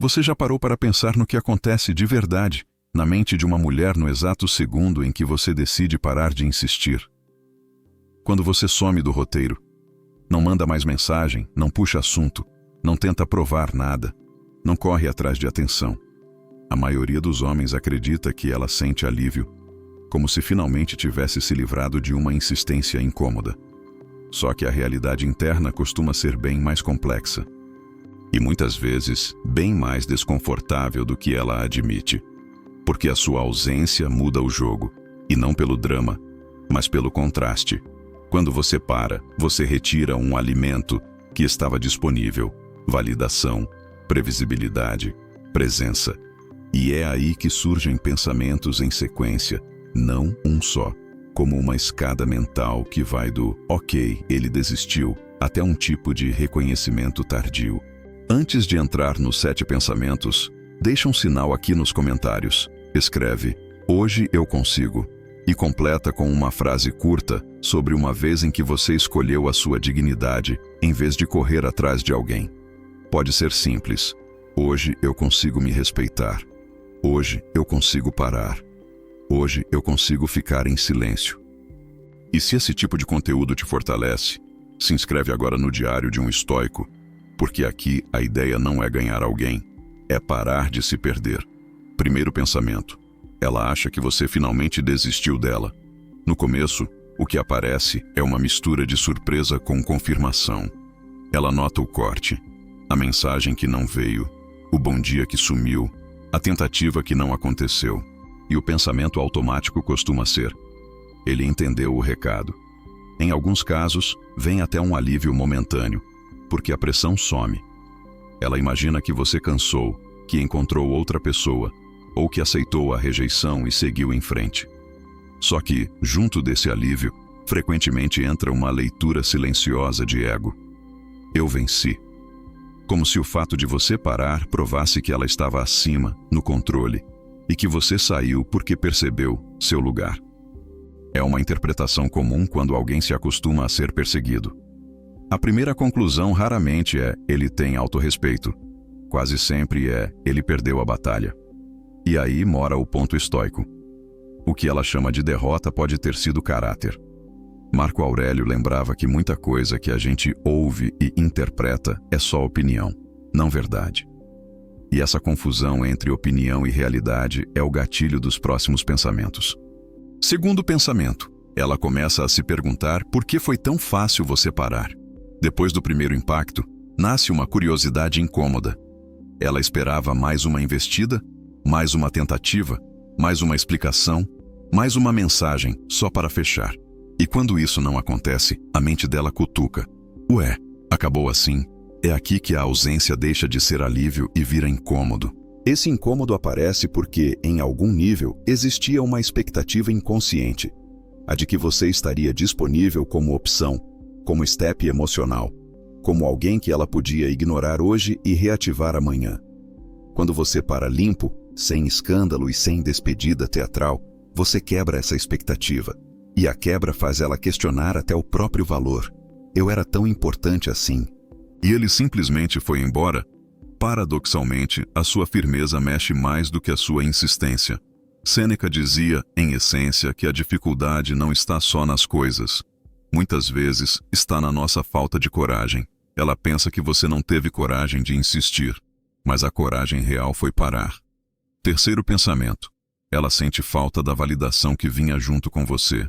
Você já parou para pensar no que acontece de verdade na mente de uma mulher no exato segundo em que você decide parar de insistir? Quando você some do roteiro, não manda mais mensagem, não puxa assunto, não tenta provar nada, não corre atrás de atenção. A maioria dos homens acredita que ela sente alívio, como se finalmente tivesse se livrado de uma insistência incômoda. Só que a realidade interna costuma ser bem mais complexa. E muitas vezes, bem mais desconfortável do que ela admite. Porque a sua ausência muda o jogo, e não pelo drama, mas pelo contraste. Quando você para, você retira um alimento que estava disponível: validação, previsibilidade, presença. E é aí que surgem pensamentos em sequência, não um só, como uma escada mental que vai do "ok, ele desistiu" até um tipo de reconhecimento tardio. Antes de entrar nos 7 pensamentos, deixa um sinal aqui nos comentários. Escreve "Hoje eu consigo" e completa com uma frase curta sobre uma vez em que você escolheu a sua dignidade em vez de correr atrás de alguém. Pode ser simples: hoje eu consigo me respeitar. Hoje eu consigo parar. Hoje eu consigo ficar em silêncio. E se esse tipo de conteúdo te fortalece, se inscreve agora no Diário de um Estoico, porque aqui a ideia não é ganhar alguém, é parar de se perder. Primeiro pensamento: ela acha que você finalmente desistiu dela. No começo, o que aparece é uma mistura de surpresa com confirmação. Ela nota o corte, a mensagem que não veio, o bom dia que sumiu, a tentativa que não aconteceu. E o pensamento automático costuma ser: ele entendeu o recado. Em alguns casos, vem até um alívio momentâneo, porque a pressão some. Ela imagina que você cansou, que encontrou outra pessoa, ou que aceitou a rejeição e seguiu em frente. Só que, junto desse alívio, frequentemente entra uma leitura silenciosa de ego. Eu venci. Como se o fato de você parar provasse que ela estava acima, no controle, e que você saiu porque percebeu seu lugar. É uma interpretação comum quando alguém se acostuma a ser perseguido. A primeira conclusão raramente é "ele tem autorrespeito". Quase sempre é "ele perdeu a batalha". E aí mora o ponto estoico. O que ela chama de derrota pode ter sido caráter. Marco Aurélio lembrava que muita coisa que a gente ouve e interpreta é só opinião, não verdade. E essa confusão entre opinião e realidade é o gatilho dos próximos pensamentos. Segundo pensamento, ela começa a se perguntar por que foi tão fácil você parar. Depois do primeiro impacto, nasce uma curiosidade incômoda. Ela esperava mais uma investida, mais uma tentativa, mais uma explicação, mais uma mensagem só para fechar. E quando isso não acontece, a mente dela cutuca. Ué, acabou assim? É aqui que a ausência deixa de ser alívio e vira incômodo. Esse incômodo aparece porque, em algum nível, existia uma expectativa inconsciente, a de que você estaria disponível como opção, como step emocional, como alguém que ela podia ignorar hoje e reativar amanhã. Quando você para limpo, sem escândalo e sem despedida teatral, você quebra essa expectativa. E a quebra faz ela questionar até o próprio valor. Eu era tão importante assim. E ele simplesmente foi embora? Paradoxalmente, a sua firmeza mexe mais do que a sua insistência. Sêneca dizia, em essência, que a dificuldade não está só nas coisas. Muitas vezes, está na nossa falta de coragem. Ela pensa que você não teve coragem de insistir, mas a coragem real foi parar. Terceiro pensamento. Ela sente falta da validação que vinha junto com você.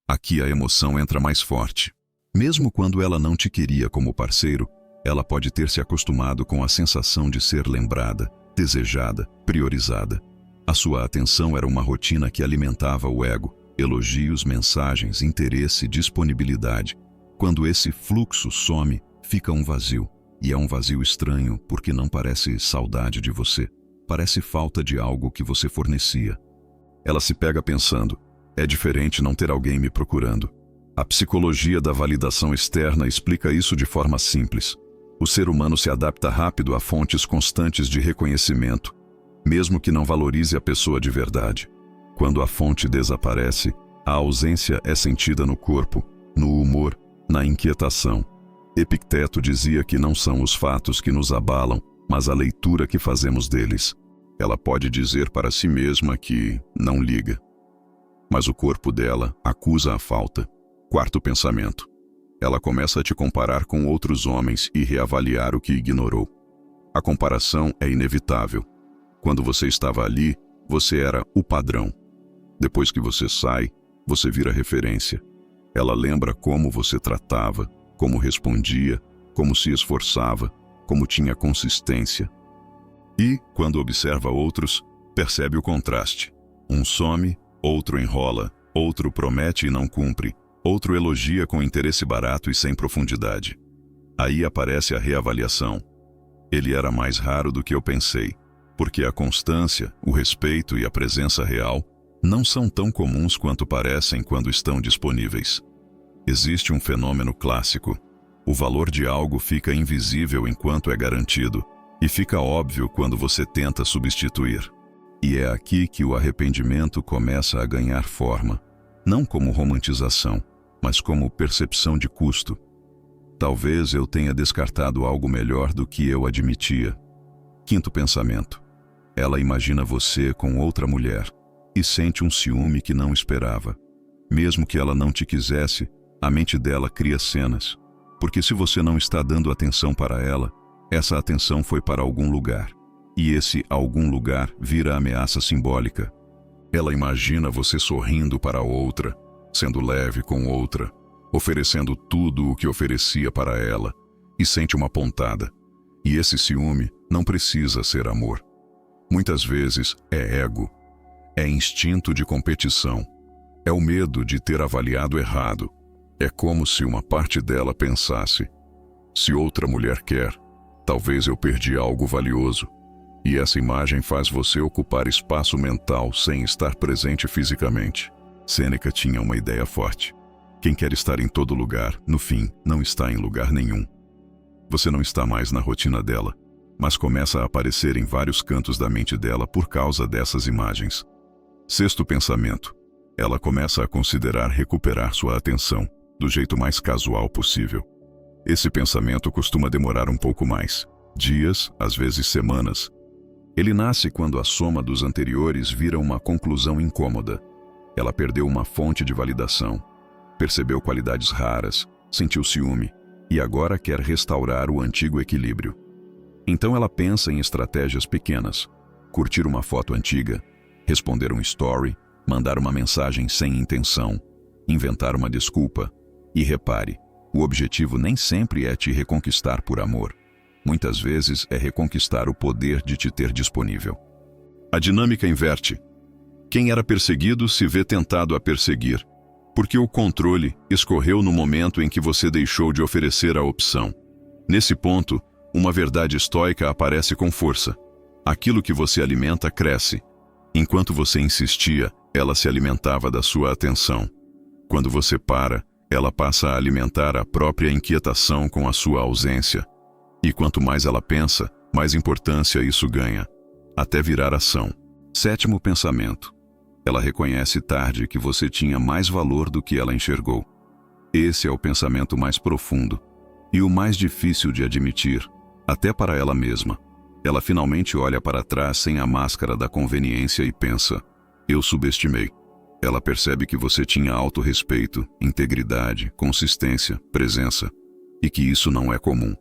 Aqui a emoção entra mais forte. Mesmo quando ela não te queria como parceiro, ela pode ter se acostumado com a sensação de ser lembrada, desejada, priorizada. A sua atenção era uma rotina que alimentava o ego, elogios, mensagens, interesse, disponibilidade. Quando esse fluxo some, fica um vazio. E é um vazio estranho porque não parece saudade de você. Parece falta de algo que você fornecia. Ela se pega pensando: é diferente não ter alguém me procurando. A psicologia da validação externa explica isso de forma simples. O ser humano se adapta rápido a fontes constantes de reconhecimento, mesmo que não valorize a pessoa de verdade. Quando a fonte desaparece, a ausência é sentida no corpo, no humor, na inquietação. Epicteto dizia que não são os fatos que nos abalam, mas a leitura que fazemos deles. Ela pode dizer para si mesma que não liga, mas o corpo dela acusa a falta. Quarto pensamento. Ela começa a te comparar com outros homens e reavaliar o que ignorou. A comparação é inevitável. Quando você estava ali, você era o padrão. Depois que você sai, você vira referência. Ela lembra como você tratava, como respondia, como se esforçava, como tinha consistência. E, quando observa outros, percebe o contraste. Um some, outro enrola, outro promete e não cumpre, outro elogia com interesse barato e sem profundidade. Aí aparece a reavaliação. Ele era mais raro do que eu pensei, porque a constância, o respeito e a presença real não são tão comuns quanto parecem quando estão disponíveis. Existe um fenômeno clássico. O valor de algo fica invisível enquanto é garantido, e fica óbvio quando você tenta substituir. E é aqui que o arrependimento começa a ganhar forma, não como romantização, mas como percepção de custo. Talvez eu tenha descartado algo melhor do que eu admitia. Quinto pensamento. Ela imagina você com outra mulher e sente um ciúme que não esperava. Mesmo que ela não te quisesse, a mente dela cria cenas. Porque se você não está dando atenção para ela, essa atenção foi para algum lugar. E esse algum lugar vira ameaça simbólica. Ela imagina você sorrindo para outra, sendo leve com outra, oferecendo tudo o que oferecia para ela, e sente uma pontada. E esse ciúme não precisa ser amor. Muitas vezes é ego, é instinto de competição, é o medo de ter avaliado errado. É como se uma parte dela pensasse: se outra mulher quer, talvez eu perdi algo valioso. E essa imagem faz você ocupar espaço mental sem estar presente fisicamente. Sêneca tinha uma ideia forte. Quem quer estar em todo lugar, no fim, não está em lugar nenhum. Você não está mais na rotina dela, mas começa a aparecer em vários cantos da mente dela por causa dessas imagens. Sexto pensamento. Ela começa a considerar recuperar sua atenção do jeito mais casual possível. Esse pensamento costuma demorar um pouco mais, dias, às vezes semanas. Ele nasce quando a soma dos anteriores vira uma conclusão incômoda. Ela perdeu uma fonte de validação, percebeu qualidades raras, sentiu ciúme e agora quer restaurar o antigo equilíbrio. Então ela pensa em estratégias pequenas: curtir uma foto antiga, responder um story, mandar uma mensagem sem intenção, inventar uma desculpa. E repare, o objetivo nem sempre é te reconquistar por amor. Muitas vezes é reconquistar o poder de te ter disponível. A dinâmica inverte. Quem era perseguido se vê tentado a perseguir, porque o controle escorreu no momento em que você deixou de oferecer a opção. Nesse ponto, uma verdade estoica aparece com força. Aquilo que você alimenta cresce. Enquanto você insistia, ela se alimentava da sua atenção. Quando você para, ela passa a alimentar a própria inquietação com a sua ausência. E quanto mais ela pensa, mais importância isso ganha, até virar ação. Sétimo pensamento. Ela reconhece tarde que você tinha mais valor do que ela enxergou. Esse é o pensamento mais profundo e o mais difícil de admitir, até para ela mesma. Ela finalmente olha para trás sem a máscara da conveniência e pensa: eu subestimei. Ela percebe que você tinha autorrespeito, integridade, consistência, presença, e que isso não é comum.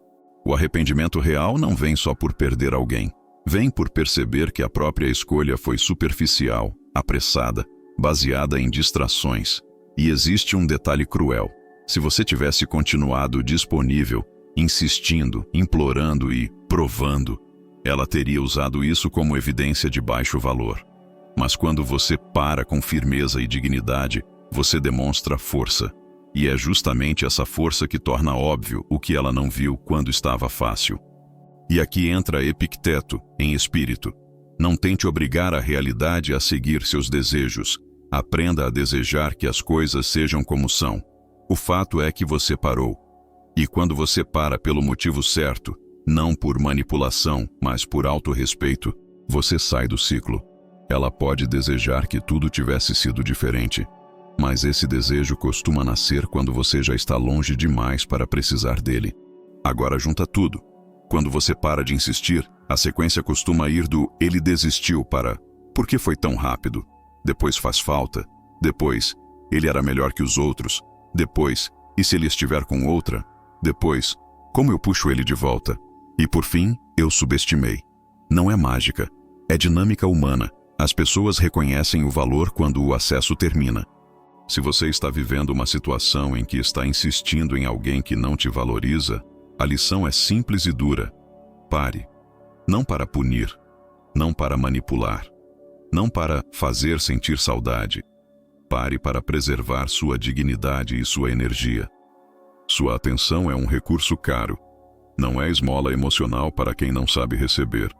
O arrependimento real não vem só por perder alguém. Vem por perceber que a própria escolha foi superficial, apressada, baseada em distrações. E existe um detalhe cruel. Se você tivesse continuado disponível, insistindo, implorando e provando, ela teria usado isso como evidência de baixo valor. Mas quando você para com firmeza e dignidade, você demonstra força. E é justamente essa força que torna óbvio o que ela não viu quando estava fácil. E aqui entra Epicteto, em espírito. Não tente obrigar a realidade a seguir seus desejos. Aprenda a desejar que as coisas sejam como são. O fato é que você parou. E quando você para pelo motivo certo, não por manipulação, mas por autorrespeito, você sai do ciclo. Ela pode desejar que tudo tivesse sido diferente, mas esse desejo costuma nascer quando você já está longe demais para precisar dele. Agora junta tudo. Quando você para de insistir, a sequência costuma ir do ele desistiu para por que foi tão rápido? Depois faz falta. Depois, ele era melhor que os outros. Depois, e se ele estiver com outra? Depois, como eu puxo ele de volta? E por fim, eu subestimei. Não é mágica, é dinâmica humana. As pessoas reconhecem o valor quando o acesso termina. Se você está vivendo uma situação em que está insistindo em alguém que não te valoriza, a lição é simples e dura. Pare. Não para punir, não para manipular, não para fazer sentir saudade. Pare para preservar sua dignidade e sua energia. Sua atenção é um recurso caro. Não é esmola emocional para quem não sabe receber.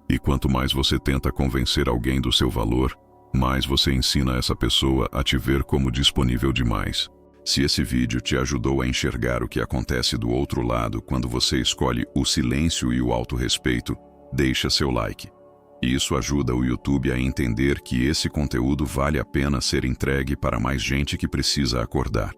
E quanto mais você tenta convencer alguém do seu valor, mais você ensina essa pessoa a te ver como disponível demais. Se esse vídeo te ajudou a enxergar o que acontece do outro lado quando você escolhe o silêncio e o autorrespeito, deixa seu like. Isso ajuda o YouTube a entender que esse conteúdo vale a pena ser entregue para mais gente que precisa acordar.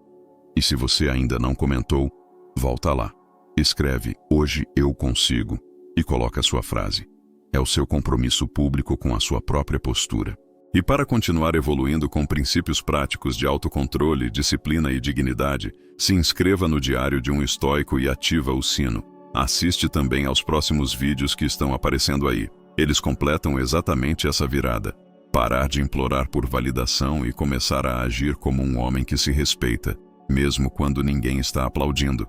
E se você ainda não comentou, volta lá. Escreve "Hoje eu consigo" e coloca sua frase. É o seu compromisso público com a sua própria postura. E para continuar evoluindo com princípios práticos de autocontrole, disciplina e dignidade, se inscreva no Diário de um Estoico e ativa o sino. Assiste também aos próximos vídeos que estão aparecendo aí. Eles completam exatamente essa virada. Parar de implorar por validação e começar a agir como um homem que se respeita, mesmo quando ninguém está aplaudindo.